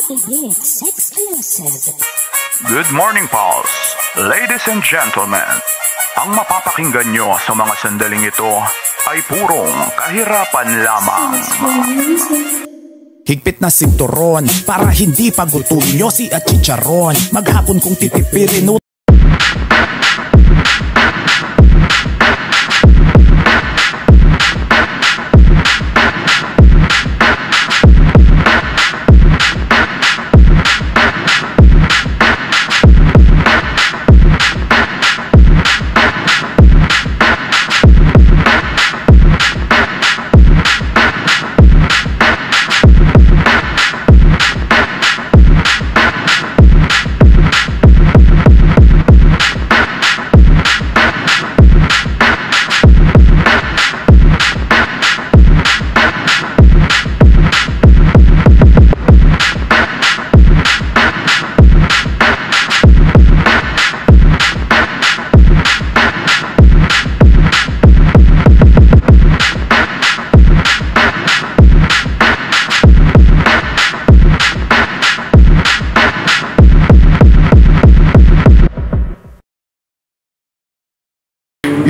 Coffee Hits Exclusive. Good morning, pals. Ladies and gentlemen, ang mapapakinggan nyo sa mga sandaling ito ay purong kahirapan lamang. Higpit na sinturon para hindi pagutom yosi at chicharon. Maghapon kong titipirin.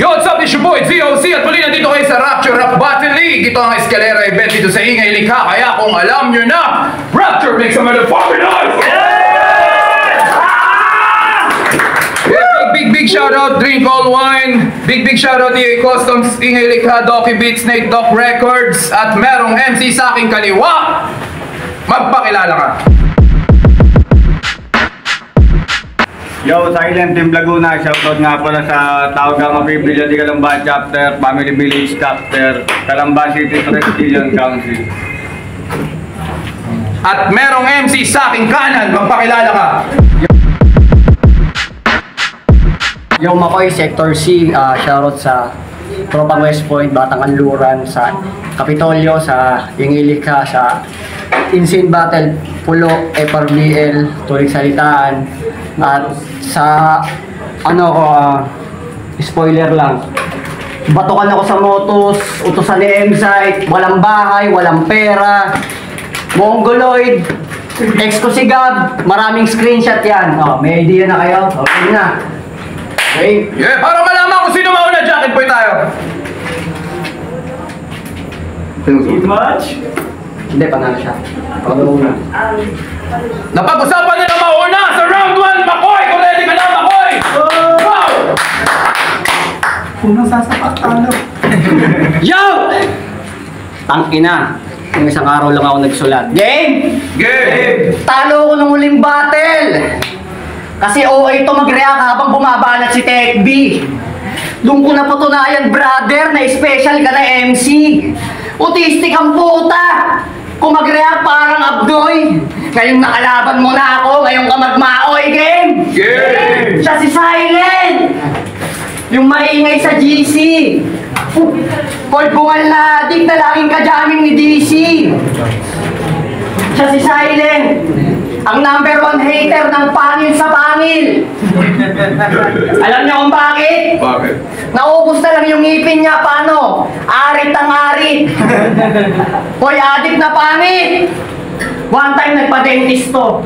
Yo, what's up? It's your boy, ZOC at muli nandito kayo sa Rapture Rap Battle League. Ito ang eskalera event dito sa Ingay Likha. Kaya kung alam nyo na, Rapture makes a motherfucking noise! Yeah! Big shout out, Drink All Wine. Big shout out EA Customs, Ingay Likha, Doki Beats, Snake Doc Records. At merong MC sa aking kaliwa. Magpakilala ka. Yo, Silent Team Laguna, shoutout nga pala sa Tawagang Mapibili di Calamba Chapter, Family Village Chapter, Calamba City Presidion Council. At merong MC sa aking kanan, magpakilala ka. Yo, Makoy, Sector C, shoutout sa Tropang West Point, Batang Anluran, sa Kapitolyo, sa Ingay Likha, sa Insane Battle, Pulo, FRBL, Tulig Salitaan, at sa spoiler lang, batukan ako sa Motos, utusan ni M-Site, walang bahay, walang pera, Mongoloid, ex ko si Gab, maraming screenshot yan. May idea na kayo? Okay na. Okay? Yeah, para malaman kung sino mauna, jacket boy tayo. Too much? Hindi, panalo siya. Panalo na. Napag-usapan nila mauna sa round 1, Makoy! Kung ready ka na, Makoy! Wow! Unang sasapat, talo. Yo! Tangina. Yung isang araw lang ako nagsulat. Game! Game! Talo ko ng huling battle! Kasi OA ito mag-react habang bumabanat si Tech B. Doon ko napatunayan, brother, na special ka na MC. Autistic ang puta! Kung mag-react parang Abdoy. Ngayong nakalaban mo na ako, ngayong ka magmaoy, game! Game! Siya si Silent! Yung maingay sa GC. Cold bungal na adik na laging kajaming ni DC. Siya si Silent. Ang #1 hater ng pangil sa pangil. Alam niyo kung bakit? Bakit? Naubos na lang yung ngipin niya, paano? Arit ang arit. Hoy, adik na pangit. One time nagpa-dentist to.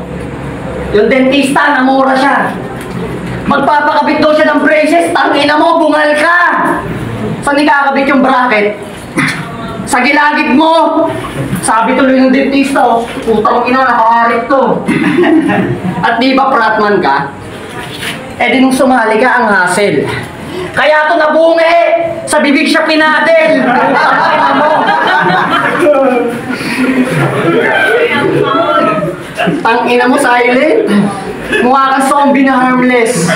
Yung dentista, namura siya. Magpapakabit daw siya ng braces, tangina mo, bungal ka. Saan ikakabit yung bracket? Sa gilagid mo! Sabi tuloy ng dentista, putang ina, nakaarit to. At di ba fratman ka? Eh di nung sumali ka ang hassle. Kaya to nabungi! Sa bibig siya pinadel! Tangina mo, Silent! Mukha kang zombie na harmless.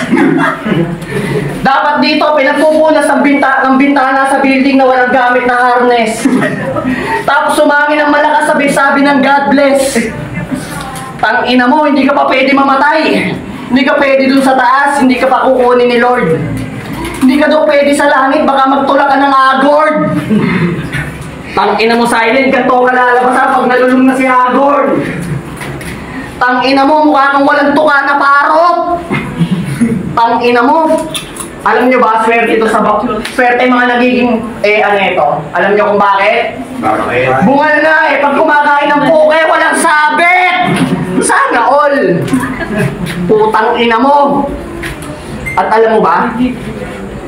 Dapat dito, pinagpupunas ng bintana sa building na walang gamit na harness. Tapos sumangin ng malakas sabi-sabi ng God bless. Tangina mo, hindi ka pa pwede mamatay. Hindi ka pwede dun sa taas, hindi ka pa kukunin ni Lord. Hindi ka daw pwede sa langit, baka magtulak ka ng Agord. Tangina mo, Silent, ganito ka lalabasan pag nalulung na si Agord. Tangina mo, mukha kang walang tuka na parot. Tangina mo. Alam nyo ba, swerte ito sa swerte mga nagiging, ito. Alam nyo kung bakit? Bakit? Bungal na pag kumakain ng puke, walang sabit! Sa Putang ina mo. At alam mo ba,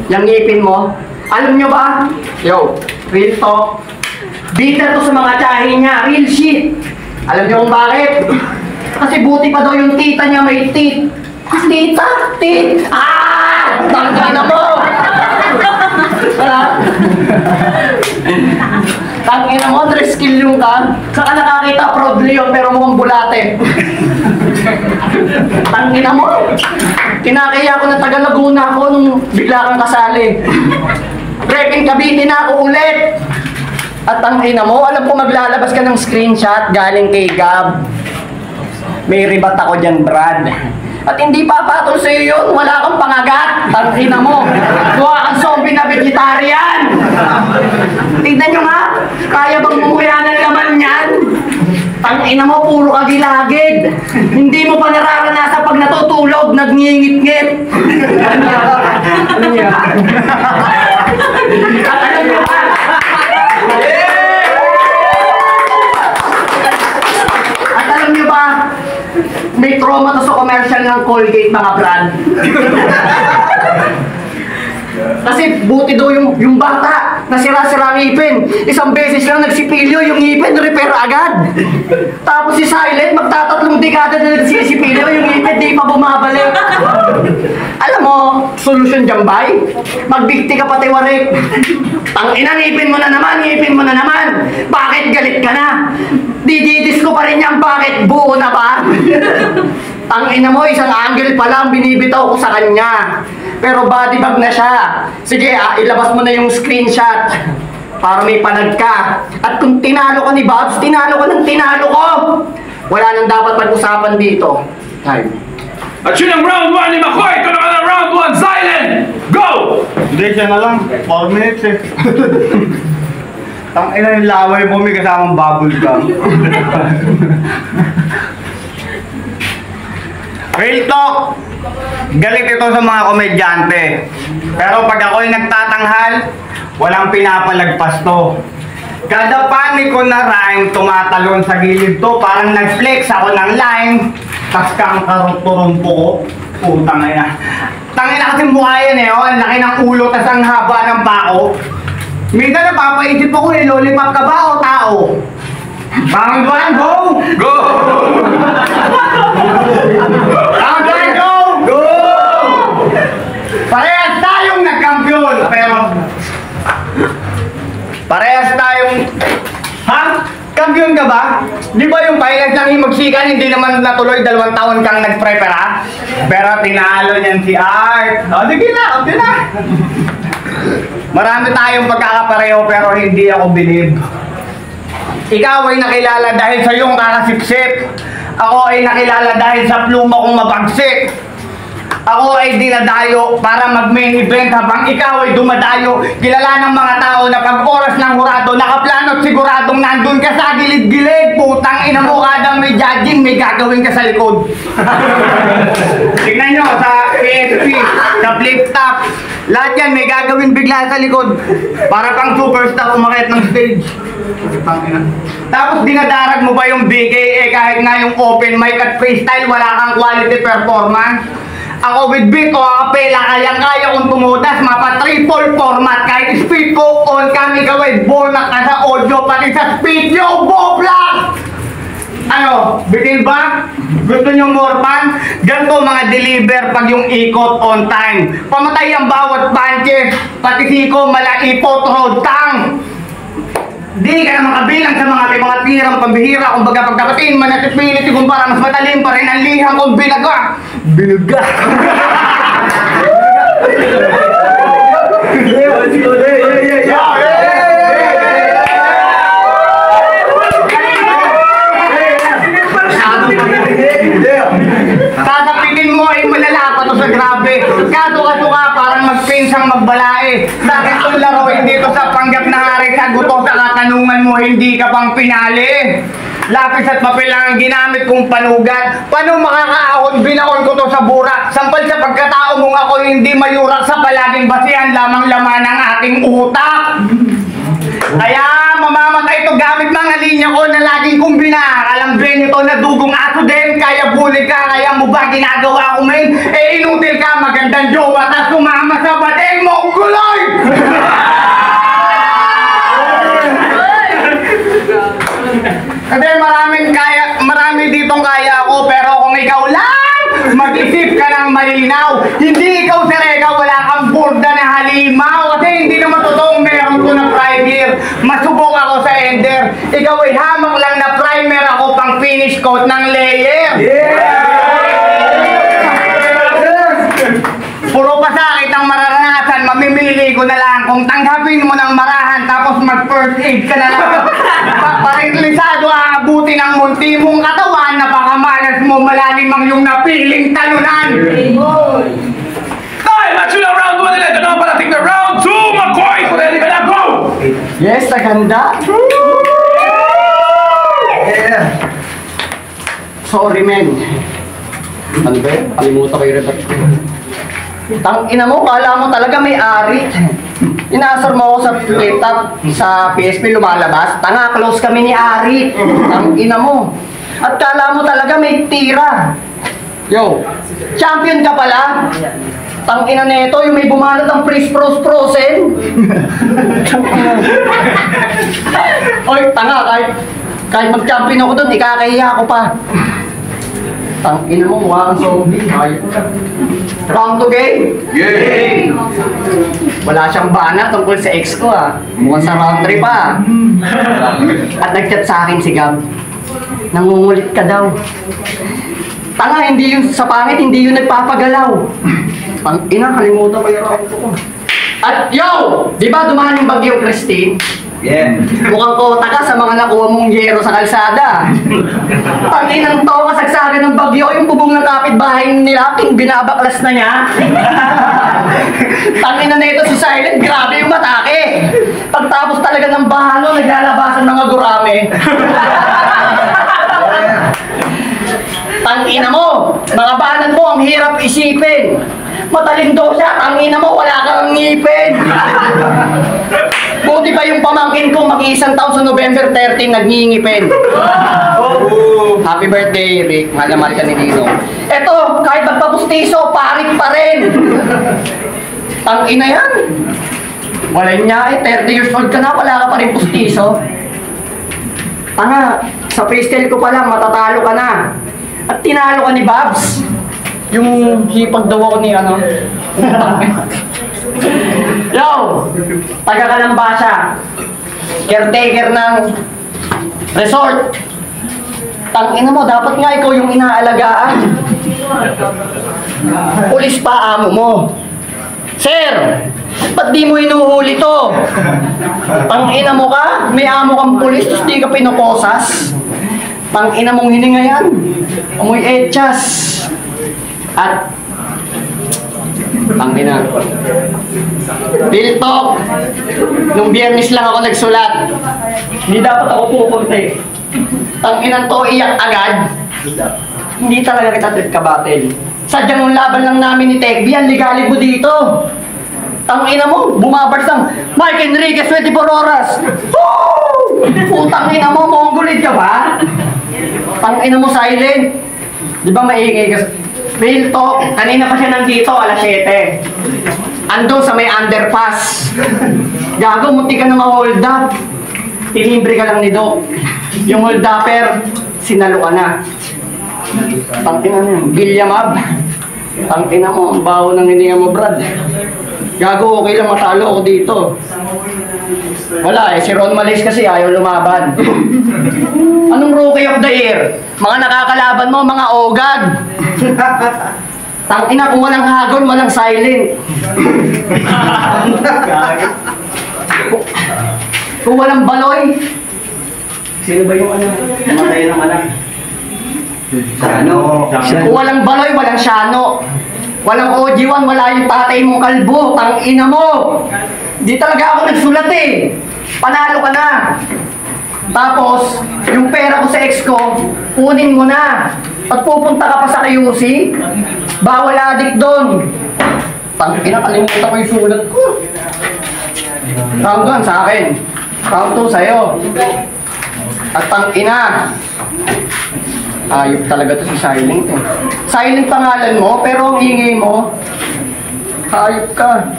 yung ngipin mo, alam nyo ba? Yo, real talk. Bitter to sa mga tsahin niya, real shit. Alam nyo kung bakit? Kasi buti pa daw yung tita niya may teeth. Tita? Teeth? Ah! Tangina mo! Tangina mo, skill yung ka. Saka nakakita proudly yun, pero mukhang bulate. Tangina mo! Kinakaya ko na taga Laguna ako nung bigla kang kasali. Prepping Cavite na ako ulit. At tangina mo, alam ko maglalabas ka ng screenshot galing kay Gab. May ribat ako dyan, Brad. At hindi papatol sa'yo yun, wala kang pangagat. Tangina mo, gawa kang zombie na vegetarian. Tignan nyo nga, kaya bang mumuya ng laman yan? Tangina mo, puro agilagid. Hindi mo pa nararanasan pag natutulog, nagngingit-ngit. Ano niya? At alam nyo ba? At alam nyo ba? May trauma to sa commercial ng Colgate, mga brand. Kasi buti daw yung bata, nasira-sira ang ngipin. Isang beses lang nagsipilyo, yung ngipin, repair agad. Tapos si Silent, magtatatlong dekada na nagsisipilyo, yung ngipin di pa bumabalik. Alam mo, solusyon dyan, bay? Magbigti ka pati warik. Tangina, ngipin mo na naman, ngipin mo na naman. Bakit galit ka na? Dididis ko pa rin yan, bakit buo na ba? Tangina mo, isang angle pa lang binibitaw ko sa kanya. Pero body bag na siya. Sige, ilabas mo na yung screenshot para may panag ka. At kung tinalo ka ni Babs, tinalo ka ng tinalo ko. Wala nang dapat pag-usapan dito. Time. At yun ang round 1 ni McCoy. Ito naman ang round 1, Silent. Go! Hindi, siya na lang. 4 minutes eh. Tangina yung laway mo, may kasamang bubble gum. Real talk, galit ito sa mga komedyante. Pero pag ako'y nagtatanghal, walang pinapalagpas to. Kada panig ko na rhyme, tumatalon sa gilid to. Parang nag-flex ako ng line. Tas kang karumpo ko. Putang ina. Tangina kasi mukha yan eh. Oh. Ang laki ng ulo, tas ang haba ng pako. Minsan napapaisip ako eh, lollipop ka ba o tao? Round 1, go! Go! Round 1, go! Go! Parehas tayong nagkampiyon, pero... Parehas tayong... Ha? Kampiyon ka ba? Di ba yung pilot ng himagsikan, hindi naman natuloy, 2 taon kang nag-prepara? Pero tinalo niyan si Art. O, sige na, okay na. Marami tayong pagkakapareho pero hindi ako believe. Ikaw ay nakilala dahil sa iyong kakasipsip. Ako ay nakilala dahil sa pluma kong mabagsik. Ako ay dinadayo para mag-main event habang ikaw ay dumadayo. Kilala ng mga tao na pag oras ng hurado, nakaplano at siguradong nandun ka sa gilid-gilid. Putang ina mo, kadang may judging, may gagawin ka sa likod. Tignan nyo sa PSP, sa flip top. Lahat yan may gagawin bigla sa likod. Para pang superstar umakit ng stage. Tapos dinadarag mo ba yung BKA kahit nga yung open mic at freestyle wala kang quality performance? Ako with beat o acapella, kayang-kaya kong tumudas, mapa triple format. Kahit speed ko on kami gawin, bornak ka sa audio, pati sa speed nyo, bobla! Ano, bitin ba? Gusto nyo more fun? Ganito mga deliver pag yung ikot on time. Pamatay ang bawat punches, pati siko, malaipot, road tang. Di ka naman kabilang sa mga tirang pambihira. Kung baga pagkapatiin man at pilit kung para mas matalim pa rin ang lihang kong binaga. Binaga. Sasapitin mo ay malala pa to sa grabe. Kaso-kaso-ka parang magpinsang magbalae. Bakit kung laruin dito sa panggap na hari sa guto sa katanungan mo hindi ka pang pinali? Lapis at papel lang ang ginamit kong panugat. Paano makakaahon? Binaon ko to sa burak. Sampal sa pagkatao mong ako hindi mayurak sa palaging basihan lamang laman ng ating utak. Kaya mamamatay ito gamit mga linya ko na laging kong binakalambing. sabihin nito na dugong aso din, kaya bulig ka, kaya mo ba ginagawa ko men? Eh inutil ka, magandang jowa, tas sumama sa badeng mo, guloy! Kasi marami ditong kaya ako, pero kung ikaw lang, mag-isip ka ng malinaw. Hindi ikaw, Serega, wala kang burda na halimaw. Kasi hindi naman totoong meron ko na primer. Masubok ako sa ender. Ikaw ay hamak lang na primer, ako pang finish coat ng layer. Puro pasakit ang mararanasan, mamimili ko na lang kung tanggapin mo ng marahan tapos mag-first aid ka na lang. Parilisado aabuti ng munti mong katawan, napakamalas mo, malalim ang iyong napiling talunan. Time! Match na round 1 nila. Ito na ang parating na round 2. McCoy! Ready ka na, go! Yes, naganda. Sorry, men. Ano ba yun? Kalimutan ko yung rebat ko. Tangina mo, kala mo talaga may ari. Inaasar mo ako sa laptop, sa PSP lumalabas. Tanga, close kami ni Ari. Tangina mo. At kala mo talaga may tira. Yo, champion ka pala. Tangina nito, yung may bumanat ang frozen. Oy, tanga, kahit mag-champion ako doon, ikakahiya ako pa. Tangina mo, mukha kang zombie. Round 2 game? Yay! Wala siyang bana tungkol sa ex ko Mukhang sa round 3 pa. At nag-chat sa akin si Gab. Nangungulit ka daw. Tanga, hindi yun sa pangit, hindi yun nagpapagalaw. Tangina, kalimutan ko yung round 2 ko. At yo! Di ba dumaan yung bagyo, Christine? Yeah. Mukhang kota ka sa mga nakuha mong yero sa kalsada. Tanginang to, kasagsagan ng bagyo, yung bubong ng kapitbahay nila, binabaklas na niya. Tangina na ito si Silent, grabe yung matake. Pagtapos talaga ng bahano, naglalabasan mga gurame. Tangina mo, mga banan mo, ang hirap isipin. Matalindo siya, tangina mo, wala kang ngipin. Buti pa yung pamangkin ko, mag-iisang taon sa November 13, nagngingipin. Happy birthday, Rick. Mahal na mahal ka ni Nino. Eto, kahit magpapustiso, parit pa rin. Tangina yan. Wala niya 30 years old ka na, wala ka pa rin pustiso. Tanga, sa freestyle ko pa lang, matatalo ka na. At tinalo ka ni Babs. Yung hipag daw ako ni ano. Yo! Taga ka ng basa. Caretaker ng resort. Tangina mo, dapat nga ikaw yung inaalagaan. Pulis pa amo mo. Sir! Ba't di mo hinuhuli to? Tangina mo ka? May amo kang pulis, tapos di ka pinoposas. Tangina mong hininga yan. Amoy etchas. At tangina. Real talk. Nung Biyernes lang ako nagsulat. Hindi dapat ako pupunti. Tangina to, iyak agad. Hindi talaga kita trip ka battle. Sadyang yung laban lang namin ni Tekbi, ang ligalig mo dito. Tangina mo, bumabars ng Mike Enriquez 24 oras. Woo! Putangina mo, mongolid ka ba? Tangina mo, Silent. Di ba maingay ka? Real talk, kanina pa siya nandito, alas 7. Andun sa may underpass. Gago, munti ka na ma-hold up. Tinimbre ka lang ni Doc. Yung hold upper, sinalo ka na. Tangina mo, Gilyamab. Tangina mo, ang baho ng hininga mo, Brad. Gago, okay lang matalo ako dito. Wala si Ron Malis kasi ayaw lumaban. Anong rookie of the year? Mga nakakalaban mo, mga ogag. Tangina, kung walang hagol, walang silent. Kung walang baloy. Sino ba yung ano? Namatay ng anak. Shano. Kung walang baloy, walang Shano. Walang OG1, wala yung tatay mong kalbo. Tangina mo. Di talaga ako nagsulat eh. Panalo ka na. Tapos, yung pera ko sa ex ko, kunin mo na. At pupunta ka pa sa QC, bawal adik doon. Tangina, kalimutan ko yung sulat ko. Round 1 sa akin. Round 2 sa'yo. At tangina, Ayop talaga to si Silent eh. Silent pangalan mo, pero ang ingay mo. Ayop ka.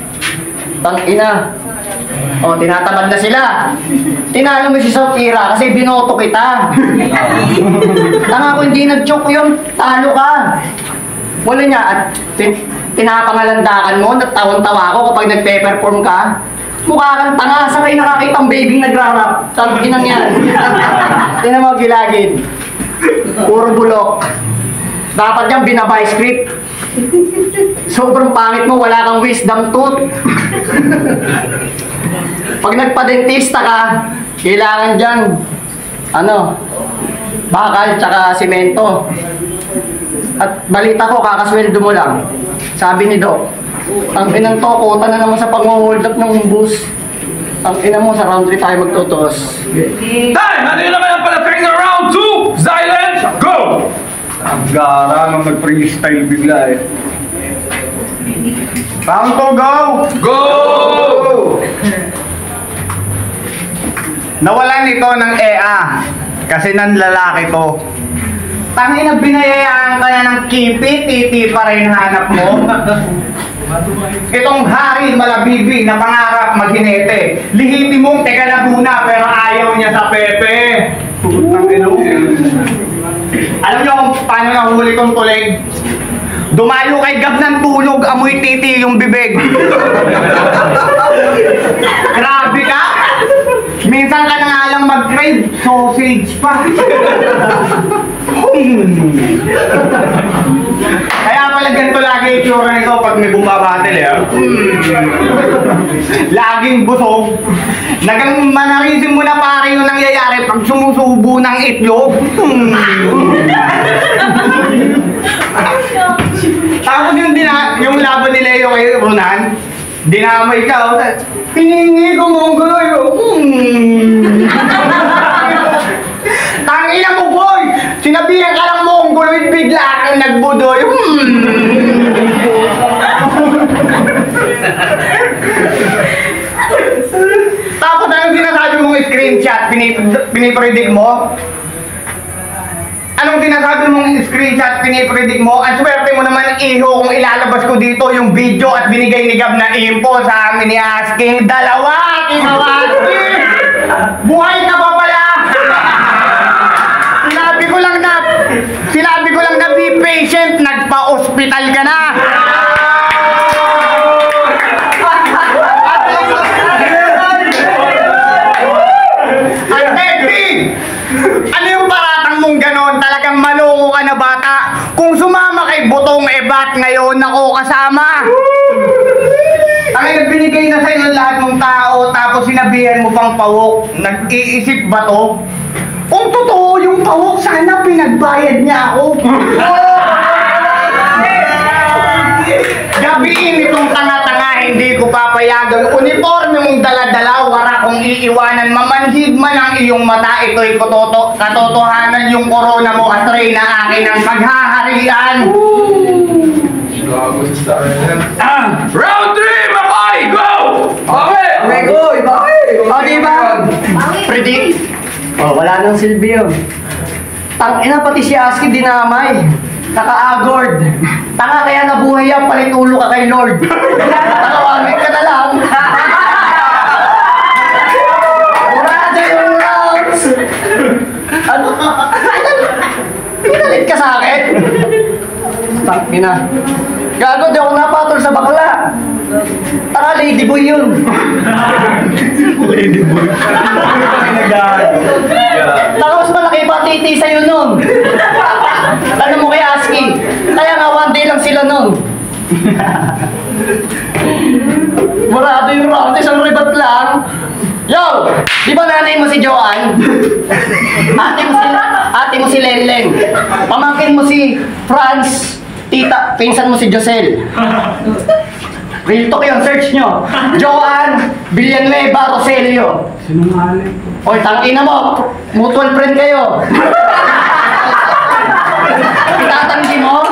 Tangina. O, tinatamad na sila. Tinalo mo si Sofira kasi binoto kita. Tanga ko hindi nag-choke yun, talo ka. Wala niya, at pinapangalandakan mo, nagtawang-tawa ako kapag nagpe-perform ka. Mukha kang tanga, sa kayo nakakita ang baby nagrarap. Tanginang yan. Tinan mo, gilagid. Puro bulok. Dapat niyang binabay script. Sobrang pangit mo, wala kang wisdom tooth. Pag nagpa-dentista ka, kailangan dyan, bakal tsaka simento. At balita ko, kakasweldo mo lang. Sabi ni Doc, ang inang to, kuta na naman sa pang-hold up ng bus. Ang ina mo, sa round 3 tayo magtutos. Time! Ano yun naman ang palaping na round 2? Silent, go! Ang gara nung nag-freestyle bigla eh. Round 2, go! Go! Nawalan ito ng EA kasi ng lalaki to. Tangina, binayayaan ka na ng kipi, titi pa rin hanap mo. Itong hari malabibi na pangarap maghinete. Lihiti mong teka Laguna pero ayaw niya sa Pepe. Alam niyo kung paano nahuli kong tulig? Dumayo kay Gab ng tulog, amoy titi yung bibig. Grabe ka! Minsan ka na nga lang mag-crave, sausage pa. Kaya pala ganito lagi itsura nito pag may bumabatil eh. Laging busog. Manarisin mo na pare yung nangyayari pag sumusubo ng itlog. Tapos yung laban ni Leo kay Ronan, dinamay ka. Piningi ko mong guloy. Tangina mo boy! Sinabihan ka lang mong guloy, bigla kang nagbudoy. Tapos anong sinasabi mong screenshot? Pinipredict mo? Anong sinasabi mong screenshot, pinipredict mo? Ang swerte mo naman, iho, kung ilalabas ko dito yung video at binigay ni Gab na info sa amin ni Asking. Dalawa, kinawasking! Buhay ka pa pala! Sinabi ko lang na be patient, nagpa-hospital ka na! At Teddy! Ano yung paratang mong ganon? Talagang maloko ka na bata. Kung sumama kay Butong Ebat ngayon, ako kasama. Ang nagbinigay na sa'yo lahat ng tao, tapos sinabihan mo pang pawok. Nag-iisip ba to? Kung totoo yung pawok, sana pinagbayad niya ako. Gabiin itong tanga-tanga, hindi ko papayagan. Uniforme mong dala-dala, wala kong iiwanan. Mamanhid man ang iyong mata, ito'y katotohanan yung corona mo at Rey na akin ang paghaharian. Round 3, Makay, go! Okay! Okay, go! O, diba? Predict? O, wala nang silbi yun. Tangina, pati si Aski dinamay. Naka-agord. Tanga kaya nabuhay yan, palitulo ka kay Lord. Nakawamit ka na lang. Murado yung rounds. Ano? Pinalit ka sa akin? Tangina. Gago, di ako napatol sa bakla. Tanga, ladyboy yun. Ladyboy. Tapos malaki pa titi sa'yo nun. Ano mo kay Aski? Kaya nga one day lang sila nun. Murado yung round, isang ribat lang. Yo! Di ba nanay mo si Joanne? Ate mo si Lenlen. Pamangkin mo si Franz. Tita, pinsan mo si Josel. Real talk yun, search nyo. Joanne Villanueva Roselio. Sinungaling. Oy, tangina mo. Mutual friend kayo. Tatanggi mo?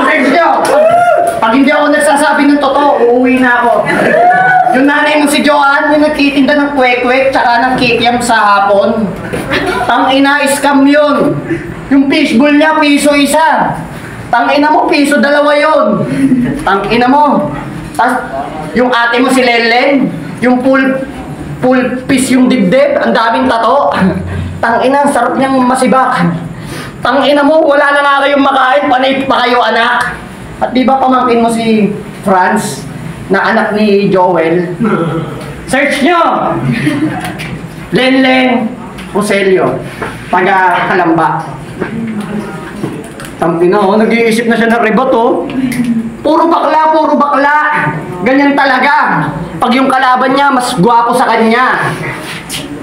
Search nyo. Pag hindi ako nagsasabi ng totoo, uuwi na ako. Yung nanay mo si Joanne, yung nagtitinda ng kwek-kwek tsaka ng kikiam sa hapon. Tangina, scam yun. Yung fishbowl niya, piso isa. Tangina mo, piso dalawa yun. Tangina mo. Tas, yung ate mo si Lelen, yung full piece yung dibdib, ang daming tato. Tangina, sarap niyang masibak. Tangina mo, wala na nga kayong makain, panay pa kayo anak. At di ba pamangkin mo si Franz, na anak ni Joel? Search nyo! Lenlen Roselio, taga Kalamba. Tangina, nag-iisip na siya ng ribat, oh. Puro bakla, puro bakla. Ganyan talaga. Pag yung kalaban niya, mas gwapo sa kanya.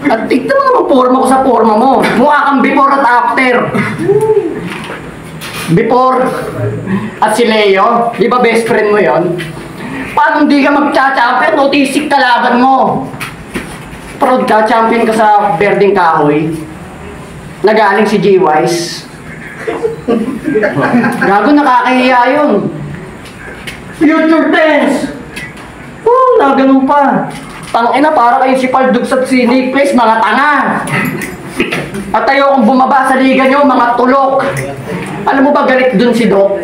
At tignan mo naman forma ko sa forma mo. Mukha kang before at after. Before at si Leo, di ba best friend mo yon? Paano hindi ka magcha-champion? Notisik kalaban mo. Proud ka, champion ka sa Berdeng Kahoy. Nagaling si G-Wise. Gago, nakakahiya yun. Future tense! Nagano pa. Tangina, para kayo si Paldugs at si Nick Place, mga tanga. At tayo kung bumaba sa liga nyo, mga tulok. Alam mo ba galit dun si Doc?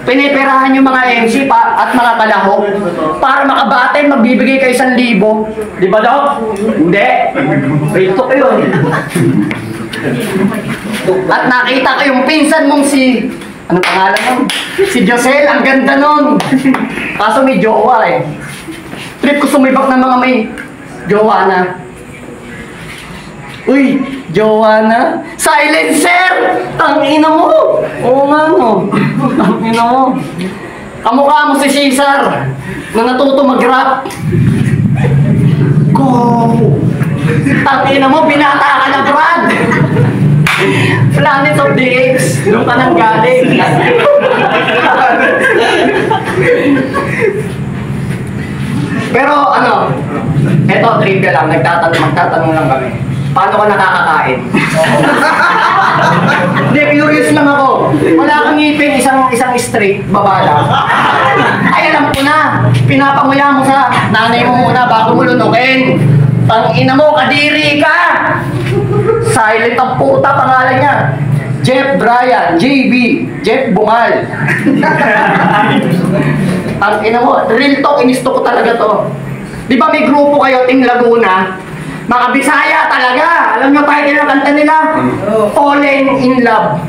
Pinipirahan yung mga MC pa at mga kalahok para makabatin, magbibigay kayo 1,000. Di ba, Doc? Hindi. Rito kayo. At nakita ko yung pinsan mong si... Anong pangalan mo? Si Josel, ang ganda nun. Kaso may jowa eh. Trip ko sumibak ng mga may jowa na. Uy, jowa na? Silencer! Tangina mo! Oo nga no. Tangina mo. Kamukha mo si Cesar na natuto mag-rap. Go! Tangina mo, binata ka na, Brad! Planet of the Apes, doon ka nang galing. Pero ano, eto trivia lang, magtatanong lang kami. Paano ka nakakakain? Hindi, curious lang ako. Wala kang ngipin, isang straight, baba lang. Ay, alam ko na. Pinapanguya mo sa nanay mo muna bago mo lunukin. Tangina mo, kadiri ka! Silent ang puta, pangalan niya. Jeff Bryan, JB, Jeff Bungal. Tangina mo, real talk, inisto ko talaga to. Di ba may grupo kayo, Team Laguna? Mga Bisaya talaga. Alam nyo tayo ng kanta nila? Fallen in Love.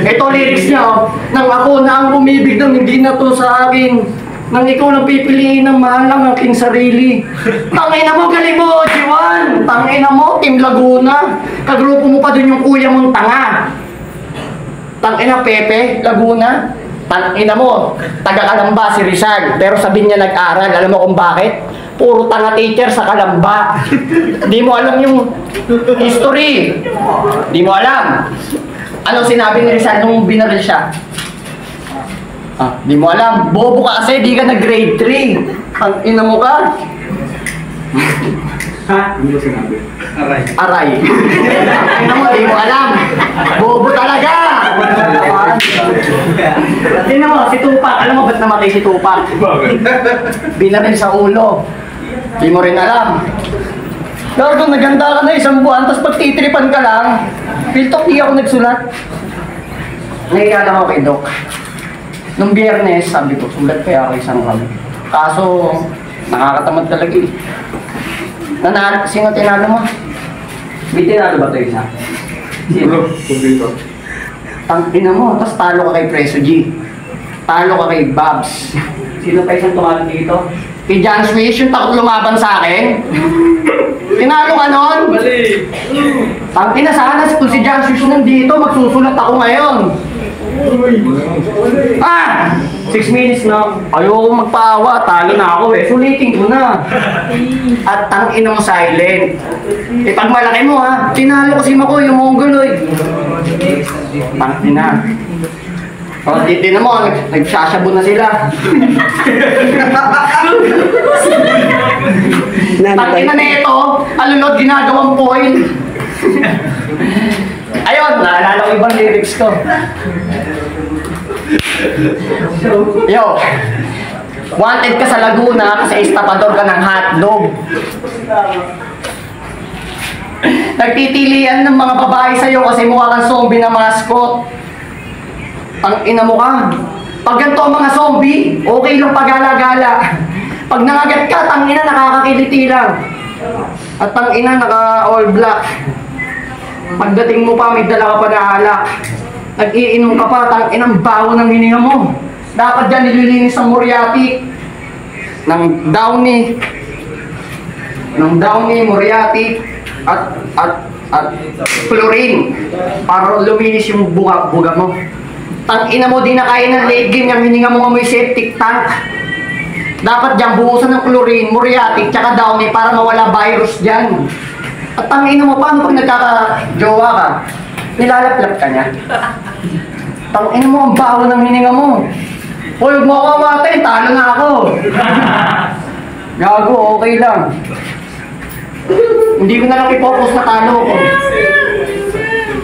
Ito lyrics niya, oh. Nang ako na ang umibig nang hindi na to sa akin. Nang ikaw nang pipiliin ng mahal ang aking sarili. Tangina mo, galing mo, Jiwan. Tangina mo, Team Laguna. Kagrupo mo pa dun yung kuya mong tanga. Tangina, Pepe, Laguna. Tangina mo, taga-Kalamba si Rizal. Pero sabihin niya nag-aral. Alam mo kung bakit? Puro tanga teacher sa Kalamba. Di mo alam yung history. Di mo alam. Anong sinabi ni Rizal nung binaril siya? Di mo alam. Bobo ka kasi, di ka nag-grade 3. Ang ina mo ka. Ha? Hindi mo sinabi. Aray. Aray. Ina mo, di mo alam. Bobo talaga. Ina mo, si Tupac. Alam mo ba't namatay si Tupac? Binaril sa ulo. Di mo rin alam. Gago, naganda ka na isang buwan, tapos pagtitripan ka lang, Piltok, di ako nagsulat. Nahiya lang ako kay Doc. Nung Biyernes, sabi ko, sulat kaya ako isang kami. Kaso, nakakatamad talaga eh. Sino tinalo mo? May tinalo ba ito isa? Sino? Tangina mo, tapos talo ka kay Preso G. Talo ka kay Babs. Sino pa isang tumalo dito? Kay John Swish, yung takot lumaban sa akin. Tinalo ka nun? Mali. Tangina, sana kung si John Swish nandito, magsusulat ako ngayon. 6 minutes na. Ayoko magpaawa, talo na ako eh. Sulitin ko na. At tangina mo silent. Pag malaki mo ha, tinalo ko si Mako, yung Mongoloid. Tangina. Dito na mo, nagsasabo na sila. Tangina na ito, alunod ginagawang foil. Ayun, naalala ko ibang lyrics ko. Yo, Wanted ka sa Laguna kasi estapador ka ng hotdog. Nagtitilian ng mga babae sa'yo kasi mukha kang zombie na mascot. Ang ina mo ka. Pag ganito ang mga zombie, okay lang pagala-gala. Pag nangagat ka, tangina nakakakiliti lang. At tangina naka all black. Pagdating mo pa, may dala ka pa na alak. Nag-iinom ka pa, tanginang baho ng hininga mo. Dapat dyan nililinis ang Moriarty. Ng Downy. Moriarty. At chlorine. Para luminis yung buga mo. Tangina mo, di na kaya ng late game yung hininga mo may septic tank. Dapat dyan buhusan ng chlorine, Moriarty, tsaka Downy para mawala virus dyan. At tangina mo, paano pag nagkaka-jowa ka? Nilalaplap ka niya. Tangina mo, ang baho ng hininga mo. Uy, huwag mo ako awatin, talo na ako. Gago, okay lang. Hindi ko na lang i-focus na talo ko.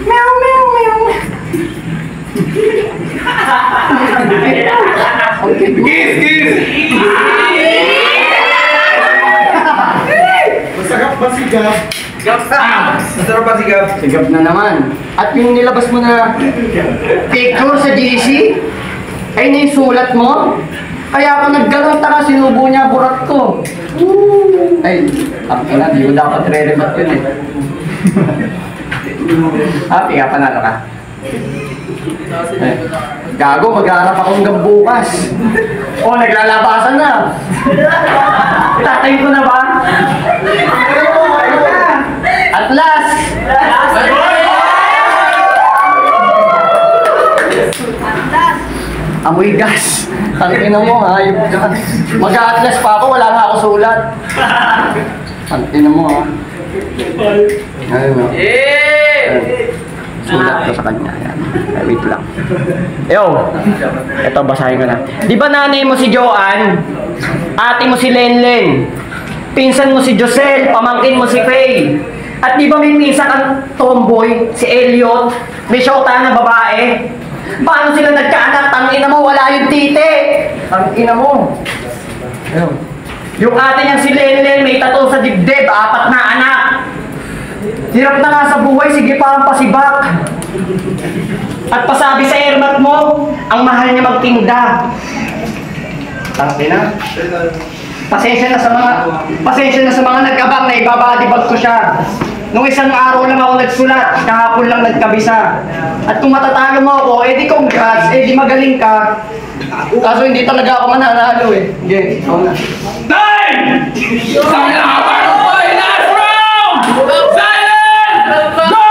Meow, meow, meow. Kiss! Masagap ba si Gab? Masarap ba si Gab? Sigap na naman. At yung nilabas mo na picture sa GC, ay na yung sulat mo. Kaya ako naggalong taka, sinubo niya burat ko. Ay, ina, di ko dapat re-rebat yun eh. Happy ka, panalo ka. Eh, gago, mag-aarap ako hanggang bukas. Oh, naglalabasan na. Tatay ko na ba? At last! Amoy gas. Tangina mo, hayop ka. Mag-a-atlas pa ako, wala nga ako sulat. Tangina mo, ha. Ayun, ha. Sulat ko sa kanya. Ayan. Wait lang. Yo, ito, basahin ko na. Di ba nanay mo si Joanne? Ate mo si Lenlen? Pinsan mo si Josel? Pamangkin mo si Faye? At di ba may pinsan kang tomboy? Si Elliot? May shota na babae? Paano sila nagkaanak? Tangina mo, wala yung tite. Tangina mo. Ayun. Yung ate niyang si Lenlen, may tattoo sa dibdib, 4 na anak. Hirap na nga sa buhay, sige pa ang pasibak. At pasabi sa airmat mo, ang mahal niya magtinda. Tangina. Pasensya na sa mga nagkabang na ibabadibag ko siya. Nung isang araw lang ako nagsulat, kahapon lang nagkabisa. At kung matatalo mo ako, edi congrats, edi magaling ka. Kaso hindi talaga ako mananalo eh. Okay, ikaw na. Time! Saan na ka ba? Last round! Silence! Go!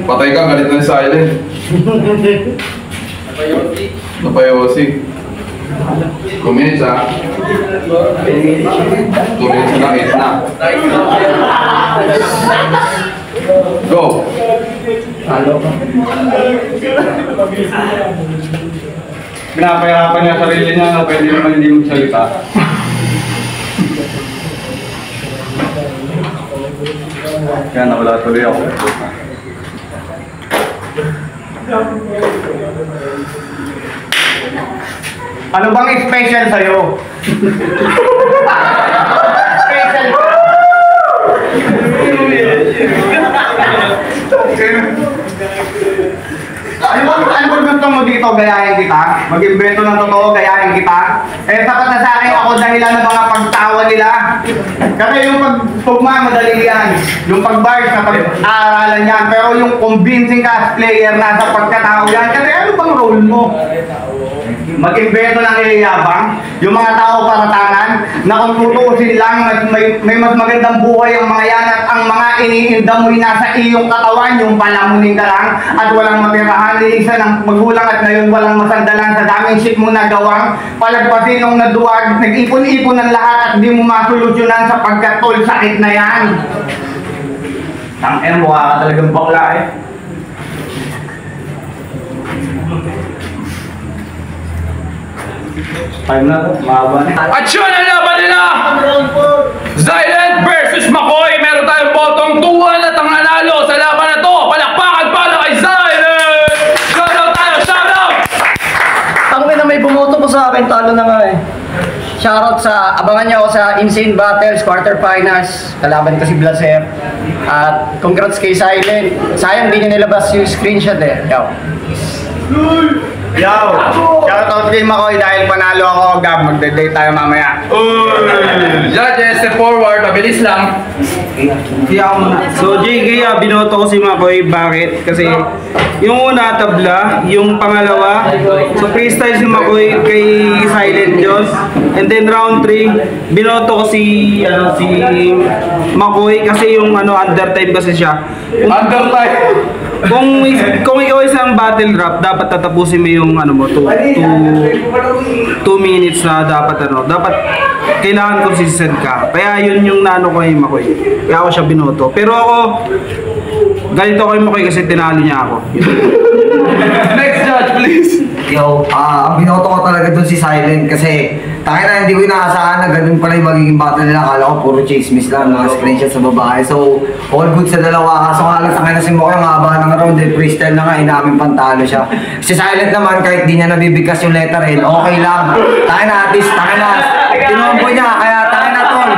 Patay ka, galit ng silent. Napayosi. 2 minutes ha. 2 minutes na, 8 na. Go! Pinapahirapan niya sarili niya na pwede naman hindi magsalita. Kaya nawala tuloy ako. Ano bang special sa'yo? Special ka? Ano bang gusto mo dito? Gayahin kita? Mag-invento ng totoo, gayahin kita? Eh, sapat na sa akin ako dahilan ng mga pagtawa nila. Kasi yung pagtugma, madali yan. Yung pag-bars na pag-aaralan yan. Pero yung convincing ka as player na sa pagkatao yan. Kasi ano bang role mo? Mag-invento ng iyayabang, yung mga tao paratangan, na kung tutuusin lang, may mas magandang buhay ang mga yan at ang mga iniinda mo'y nasa iyong katawan, yung palamunin ka lang at walang matirahan, isa ng magulang at ngayon walang masandalan sa daming shit mo nagawang palagpasin nung naduwag, nag-ipon-ipon ng lahat at di mo masolusyonan sa pagkatol sakit na yan. Tangin, mukha ka talagang bakla eh. Time na to, mahaba na. At yun ang laban nila! Silent versus McCoy! Meron tayong botong 2-1 at ang nanalo sa laban na to! sa akin, talo na nga eh. Shoutout sa, abangan niyo ako sa Insane Battles, quarterfinals. Kalaban ko si Blaser. At congrats kay Silent. Sayang di niya nilabas yung screenshot eh. Yo. Yo! Shoutout kay Makoy dahil panalo ako. Gab, magde-date tayo mamaya. Judges, step forward. Mabilis lang. So JK, binoto ko si Makoy. Bakit? Kasi yung una tabla, yung pangalawa, so freestyle si Makoy kay Silent Diyos. And then round 3, binoto ko si Makoy kasi yung undertime kasi siya. Undertime. Kung ikaw isang battle rap, dapat tatapusin mo yung 2 minutes na dapat kailangan consistent ka. Kaya yun yung naano ko kay Makoy. Kaya ako siya binoto. Pero ako, ganito ko kay Makoy kasi tinalo niya ako. Next judge, please. Yo, ang binoto ko talaga dun si Silent kasi tayo na hindi ko inaasahan na ganun pala yung magiging battle nila. Akala ko puro chismis lang, mga screenshot sa babae. So, all good sa dalawa. Kaso nga lang, tangin na si Mokra, ang haba ng round, freestyle na nga, inamin pantalo siya. Si Silent naman, kahit di niya nabibigkas yung letter L, okay lang. Tayo na, at least, tayo na. Tinuampo niya, kaya tayo na tol.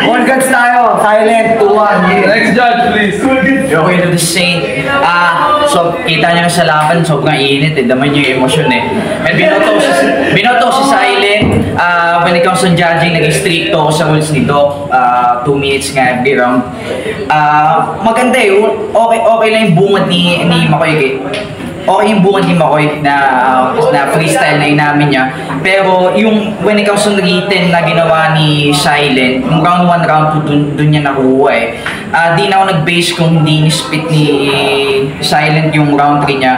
All goods tayo, Silent, 2-1. Next judge, please. Okay to the Saint. So, kita nyo na sa laban, sobrang init eh. Daman nyo yung emosyon eh. And binoto si Silent. When it comes to judging, naging stricto ako sa rules ni Doc. 2 minutes nga every round. Maganda eh. Okay lang yung bungad ni Makoy. Okay yung bungad ni Makoy na freestyle na inamin niya. Pero yung when it comes to written na ginawa ni Silent, yung round 1, round 2, dun niya nakuha eh. Di na ako nag-base kung hindi ni-spit ni Silent yung round 3 niya.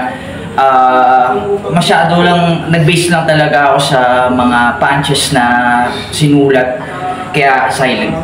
Masyado lang, nag-base lang talaga ako sa mga punches na sinulat. Kaya Silent.